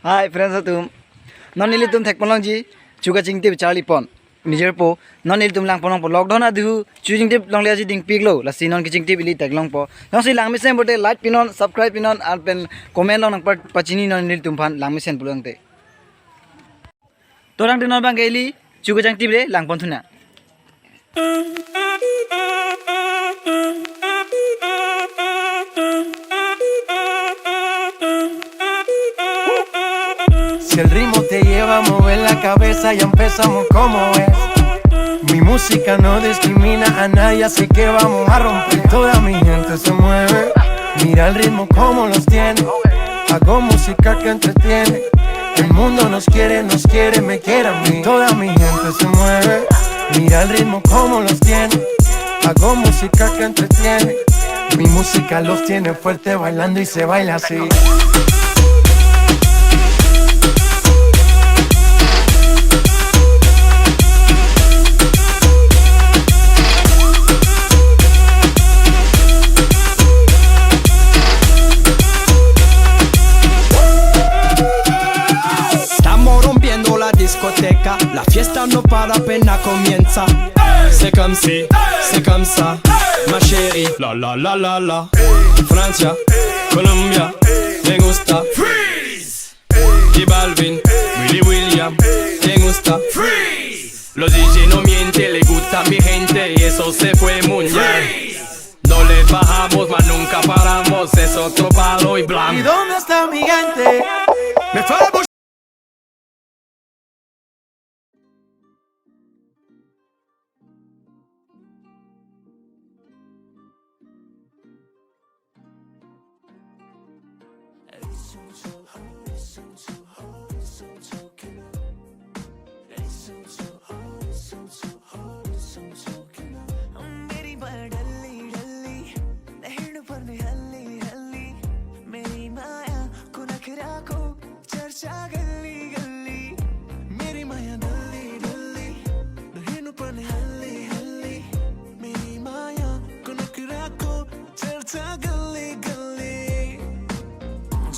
Hi friends atum. Non nili tum thek polong ji chuka chingte Charlie pon. Nijer po non nili tum lang polong po lockdown adu choosing tip long le ji ding piglo la sinon kiching tip ili tag long po. Long si lang misen bote like pinon subscribe pinon ar pen comment long par pachini non nili tum phan lang misen pulang te. Torang de non bang geli chuka chang tip le lang pon thuna. Si el ritmo te lleva a mover la cabeza, ya empezamos como es. Mi música no discrimina a nadie, así que vamos a romper. Toda mi gente se mueve, mira el ritmo como los tiene. Hago música que entretiene. El mundo nos quiere, me quiere a mí. Toda mi gente se mueve, mira el ritmo como los tiene. Hago música que entretiene. Mi música los tiene fuerte bailando y se baila así. Discoteca, la fiesta no para apenas comienza. C'est comme si, c'est comme ça, ma chérie. La la la la la. Francia, Colombia, me gusta. Freeze. J Balvin, Willy William, me gusta. Freeze. Los DJ no mienten, le gusta mi gente y eso se fue mundial. No le bajamos, mas nunca paramos, es otro palo y blanco. ¿Y dónde está mi gente? Me fue a buscar.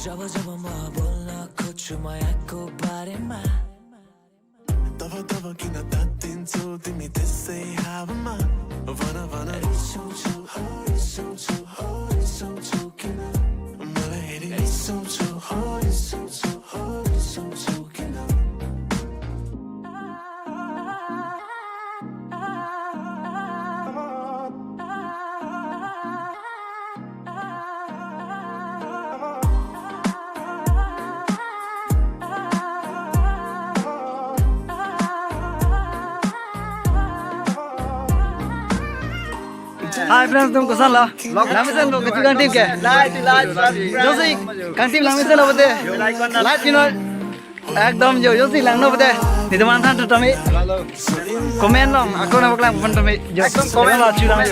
जब जब माँ बोलना कुछ माया को बारे में तब तब की ना तातिन so dimi this say have ma vana so kina mala heri so kina Hi friends tum ko sala. Lang misen lo kichu kan tip ke. Like Josi kan tip lang misen lo bote. Like pinon. Ekdom Josi lang no bote. Niduman than to tami. Comment long akon abak lang pon tami. Ekdom comment la chu lang.